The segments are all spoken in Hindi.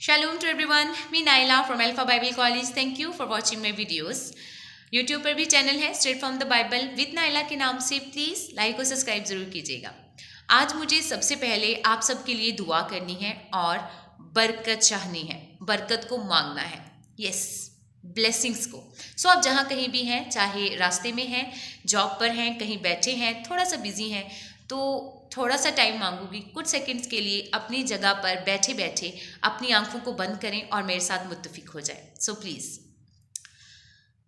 Shalom to everyone. Me Naila from Alpha Bible College. Thank you for watching my videos. YouTube पर भी चैनल है straight from the Bible with Naila के नाम से, प्लीज़ लाइक और सब्सक्राइब जरूर कीजिएगा। आज मुझे सबसे पहले आप सबके लिए दुआ करनी है और बरकत चाहनी है, बरकत को मांगना है। यस, ब्लेसिंग्स को। सो आप जहाँ कहीं भी हैं, चाहे रास्ते में हैं, जॉब पर हैं, कहीं बैठे हैं, थोड़ा सा बिजी हैं, तो थोड़ा सा टाइम मांगूंगी, कुछ सेकंड्स के लिए अपनी जगह पर बैठे बैठे अपनी आंखों को बंद करें और मेरे साथ मुत्तफिक हो जाए। So please.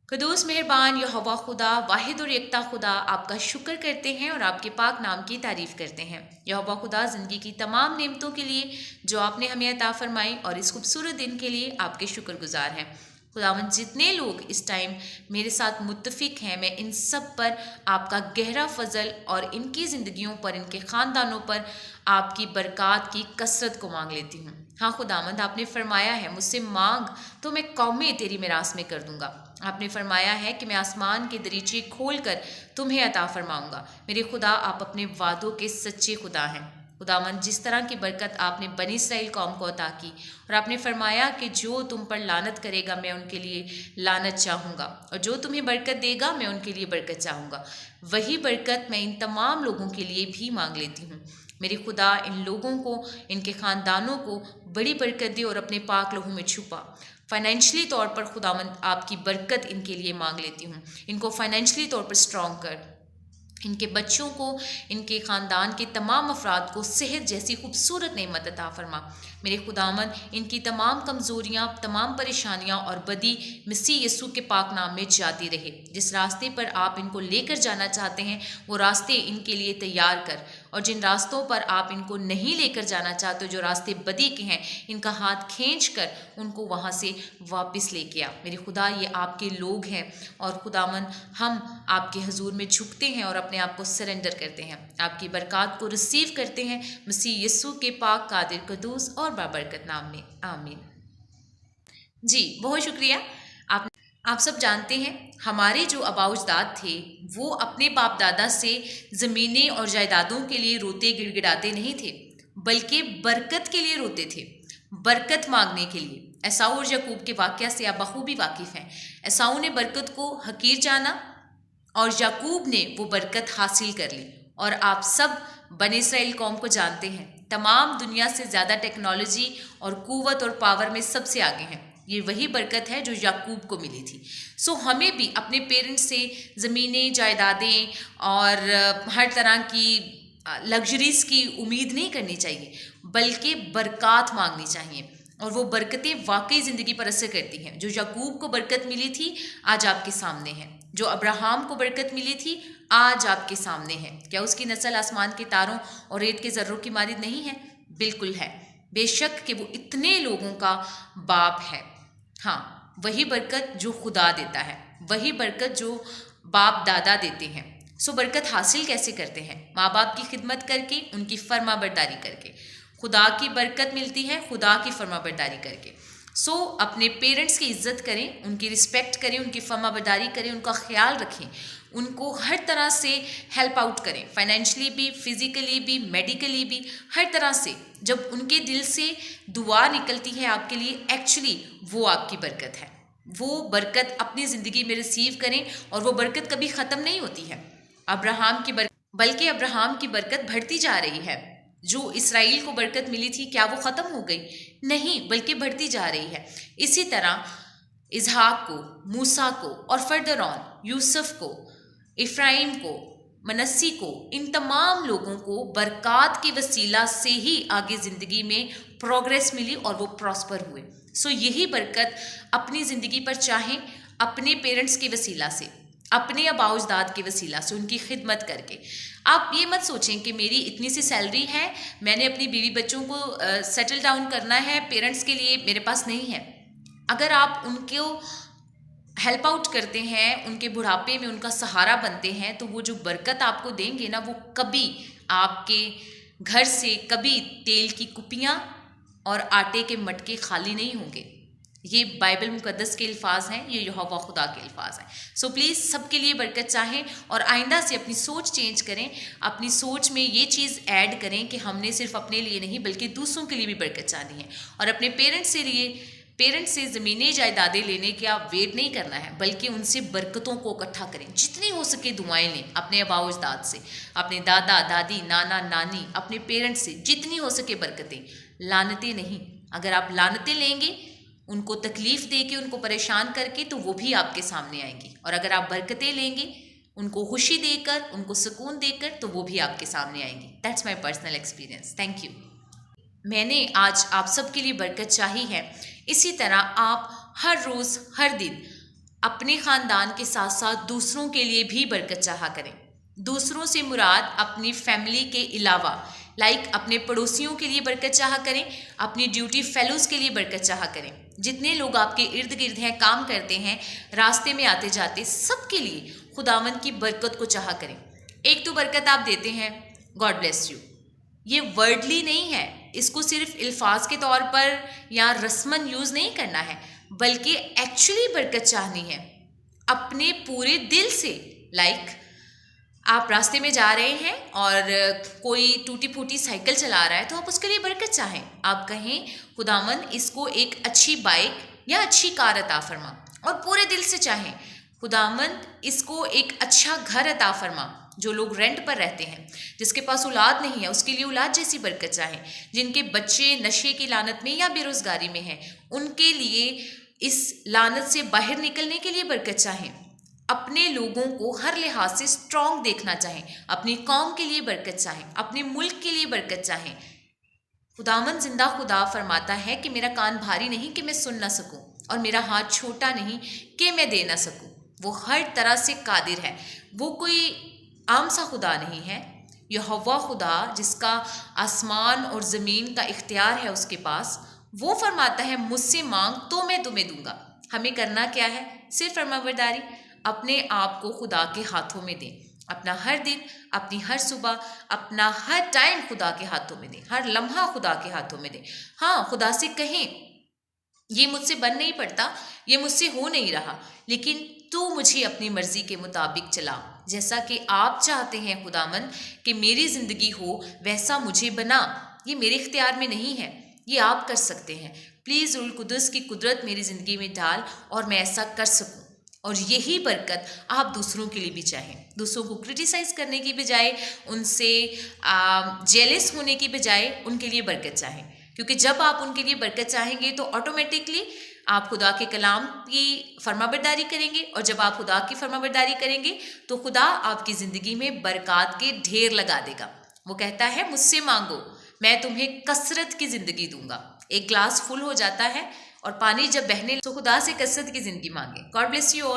कदूस मेहरबान यहोवा खुदा, वाहिद और एकता खुदा, आपका शुक्र करते हैं और आपके पाक नाम की तारीफ़ करते हैं। यहोवा खुदा, ज़िंदगी की तमाम नेमतों के लिए जो आपने हमें अता फरमाई और इस खूबसूरत दिन के लिए आपके शुक्रगुजार हैं। खुदावंद, जितने लोग इस टाइम मेरे साथ मुत्तफिक हैं, मैं इन सब पर आपका गहरा फजल और इनकी ज़िंदगियों पर, इनके ख़ानदानों पर आपकी बरक़ात की कसरत को मांग लेती हूँ। हाँ खुदावंद, आपने फरमाया है मुझसे मांग तो मैं कौमें तेरी मिरास में कर दूंगा। आपने फरमाया है कि मैं आसमान के दरीचे खोल कर तुम्हें अता फरमाऊंगा। मेरे खुदा, आप अपने वादों के सच्चे खुदा हैं। खुदावंद, जिस तरह की बरकत आपने बनी इस्राएल कौम को अता की और आपने फरमाया कि जो तुम पर लानत करेगा मैं उनके लिए लानत चाहूँगा और जो तुम्हें बरकत देगा मैं उनके लिए बरकत चाहूँगा, वही बरकत मैं इन तमाम लोगों के लिए भी मांग लेती हूँ। मेरे खुदा, इन लोगों को, इनके ख़ानदानों को बड़ी बरकत दे और अपने पाक लहू में छुपा। फाइनेंशियली तौर पर खुदावंद आपकी बरकत इनके लिए मांग लेती हूँ। इनको फाइनेंशियली तौर पर स्ट्रॉन्ग कर, इनके बच्चों को, इनके ख़ानदान के तमाम अफराद को सेहत जैसी खूबसूरत नेमत अता फरमा। मेरे खुदावंद, इनकी तमाम कमज़ोरियाँ, तमाम परेशानियाँ और बदी मसीह यीशु के पाक नाम में जाती रहे। जिस रास्ते पर आप इनको लेकर जाना चाहते हैं वो रास्ते इनके लिए तैयार कर, और जिन रास्तों पर आप इनको नहीं लेकर जाना चाहते, जो रास्ते बदी के हैं, इनका हाथ खींच कर उनको वहाँ से वापस लेके आ। मेरे खुदा, ये आपके लोग हैं और खुदावंद, हम आपके हजूर में झुकते हैं और अपने आप को सरेंडर करते हैं, आपकी बरक़ात को रिसीव करते हैं मसीह यीशु के पाक, कादिर, कदूस और बाबरकत नाम में, आमीन। जी, बहुत शुक्रिया। आप सब जानते हैं हमारे जो आबाउजदाद थे वो अपने बाप दादा से ज़मीनें और जायदादों के लिए रोते गिड़गिड़ाते नहीं थे, बल्कि बरकत के लिए रोते थे, बरकत मांगने के लिए। एसाऊ और याकूब के वाक़या से आप बखूबी वाकिफ़ हैं। एसाऊ ने बरकत को हकीर जाना और याकूब ने वो बरकत हासिल कर ली। और आप सब बने इस्राएल कौम को जानते हैं, तमाम दुनिया से ज़्यादा टेक्नोलॉजी और कुव्वत और पावर में सबसे आगे हैं। ये वही बरकत है जो याकूब को मिली थी। सो हमें भी अपने पेरेंट्स से ज़मीनें, जायदादें और हर तरह की लग्जरीज़ की उम्मीद नहीं करनी चाहिए, बल्कि बरक़ात मांगनी चाहिए। और वो बरकतें वाकई ज़िंदगी पर असर करती हैं। जो याकूब को बरकत मिली थी आज आपके सामने है, जो अब्राहम को बरकत मिली थी आज आपके सामने है। क्या उसकी नस्ल आसमान के तारों और रेत के ज़र्रों की मानिंद नहीं है? बिल्कुल है। बेशक कि वो इतने लोगों का बाप है। हाँ, वही बरकत जो खुदा देता है, वही बरकत जो बाप दादा देते हैं। सो बरकत हासिल कैसे करते हैं? माँ बाप की खिदमत करके, उनकी फर्माबरदारी करके। खुदा की बरकत मिलती है खुदा की फर्माबरदारी करके। सो अपने पेरेंट्स की इज्जत करें, उनकी रिस्पेक्ट करें, उनकी फर्माबरदारी करें, उनका ख्याल रखें, उनको हर तरह से हेल्प आउट करें, फाइनेंशियली भी, फिज़िकली भी, मेडिकली भी, हर तरह से। जब उनके दिल से दुआ निकलती है आपके लिए, एक्चुअली वो आपकी बरकत है। वो बरकत अपनी ज़िंदगी में रिसीव करें और वो बरकत कभी ख़त्म नहीं होती है। अब्राहम की बरकत, बल्कि अब्राहम की बरकत बढ़ती जा रही है। जो इसराइल को बरकत मिली थी, क्या वो ख़त्म हो गई? नहीं, बल्कि बढ़ती जा रही है। इसी तरह इसहाक को, मूसा को और फर्दर ऑन यूसुफ को, इफ्राइम को, मनस्सी को, इन तमाम लोगों को बरक़ात के वसीला से ही आगे ज़िंदगी में प्रोग्रेस मिली और वो प्रॉस्पर हुए। सो यही बरकत अपनी ज़िंदगी पर चाहें, अपने पेरेंट्स के वसीला से, अपने आबाउजदाद के वसीला से, उनकी खिदमत करके। आप ये मत सोचें कि मेरी इतनी सी सैलरी है, मैंने अपनी बीवी बच्चों को सेटल डाउन करना है, पेरेंट्स के लिए मेरे पास नहीं है। अगर आप उनको हेल्प आउट करते हैं, उनके बुढ़ापे में उनका सहारा बनते हैं, तो वो जो बरकत आपको देंगे ना, वो कभी आपके घर से कभी तेल की कुपियाँ और आटे के मटके खाली नहीं होंगे। ये बाइबल मुकद्दस के अल्फाज हैं, ये यहोवा खुदा के अल्फाज हैं। सो प्लीज़ सबके लिए बरकत चाहें और आइंदा से अपनी सोच चेंज करें, अपनी सोच में ये चीज़ ऐड करें कि हमने सिर्फ अपने लिए नहीं बल्कि दूसरों के लिए भी बरकत चाहनी है। और अपने पेरेंट्स से ज़मीनें जायदादें लेने का वेट नहीं करना है, बल्कि उनसे बरकतों को इकट्ठा करें। जितनी हो सके दुआएं लें अपने आबा अजदाद से, अपने दादा दादी नाना नानी, अपने पेरेंट्स से जितनी हो सके बरकतें, लानतें नहीं। अगर आप लानतें लेंगे, उनको तकलीफ़ दे के, उनको परेशान करके, तो वो भी आपके सामने आएंगी। और अगर आप बरकतें लेंगे उनको खुशी देकर, उनको सुकून देकर, तो वो भी आपके सामने आएंगी। That's my personal experience. Thank you. मैंने आज आप सबके लिए बरकत चाही है। इसी तरह आप हर रोज़ हर दिन अपने ख़ानदान के साथ साथ दूसरों के लिए भी बरकत चाहा करें। दूसरों से मुराद अपनी फैमिली के अलावा अपने पड़ोसियों के लिए बरकत चाहा करें, अपनी ड्यूटी फेलोज़ के लिए बरकत चाहा करें। जितने लोग आपके इर्द गिर्द हैं, काम करते हैं, रास्ते में आते जाते, सबके लिए खुदावंद की बरकत को चाहा करें। एक तो बरकत आप देते हैं, गॉड ब्लेस यू। ये वर्डली नहीं है, इसको सिर्फ अल्फाज के तौर पर या रस्मन यूज़ नहीं करना है, बल्कि एक्चुअली बरकत चाहनी है अपने पूरे दिल से। आप रास्ते में जा रहे हैं और कोई टूटी फूटी साइकिल चला रहा है, तो आप उसके लिए बरकत चाहें। आप कहें खुदावंद इसको एक अच्छी बाइक या अच्छी कार अता फरमा, और पूरे दिल से चाहें खुदावंद इसको एक अच्छा घर अता फरमा। जो लोग रेंट पर रहते हैं, जिसके पास औलाद नहीं है, उसके लिए औलाद जैसी बरकत चाहें। जिनके बच्चे नशे की लानत में या बेरोज़गारी में हैं, उनके लिए इस लानत से बाहर निकलने के लिए बरकत चाहें। अपने लोगों को हर लिहाज से स्ट्रॉन्ग देखना चाहें, अपनी कौम के लिए बरकत चाहें, अपने मुल्क के लिए बरकत चाहें। खुदावंद जिंदा खुदा फरमाता है कि मेरा कान भारी नहीं कि मैं सुन ना सकूं, और मेरा हाथ छोटा नहीं कि मैं दे ना सकूं। वो हर तरह से कादिर है। वो कोई आम सा खुदा नहीं है। यहोवा खुदा, जिसका आसमान और ज़मीन का इख्तियार है उसके पास, वो फरमाता है मुझसे मांग तो मैं तुम्हें दूंगा। हमें करना क्या है? सिर्फ फरमाबरदारी। अपने आप को खुदा के हाथों में दें। अपना हर दिन, अपनी हर सुबह, अपना हर टाइम खुदा के हाथों में दें। हर लम्हा खुदा के हाथों में दें। हाँ, खुदा से कहें ये मुझसे बन नहीं पड़ता, ये मुझसे हो नहीं रहा, लेकिन तू मुझे अपनी मर्जी के मुताबिक चला। जैसा कि आप चाहते हैं खुदावंद कि मेरी ज़िंदगी हो, वैसा मुझे बना। ये मेरे इख्तियार में नहीं है, ये आप कर सकते हैं। प्लीज़ रूल कुदस की कुदरत मेरी ज़िंदगी में डाल और मैं ऐसा कर सकूं। और यही बरकत आप दूसरों के लिए भी चाहें। दूसरों को क्रिटिसाइज़ करने की बजाय, उनसे जेलस होने की बजाय उनके लिए बरकत चाहें। क्योंकि जब आप उनके लिए बरकत चाहेंगे तो ऑटोमेटिकली आप खुदा के कलाम की फरमाबरदारी करेंगे, और जब आप खुदा की फरमाबरदारी करेंगे तो खुदा आपकी ज़िंदगी में बरक़ात के ढेर लगा देगा। वो कहता है मुझसे मांगो, मैं तुम्हें कसरत की ज़िंदगी दूंगा। एक ग्लास फुल हो जाता है और पानी जब बहने, तो खुदा से कसरत की ज़िंदगी मांगे। God bless you all.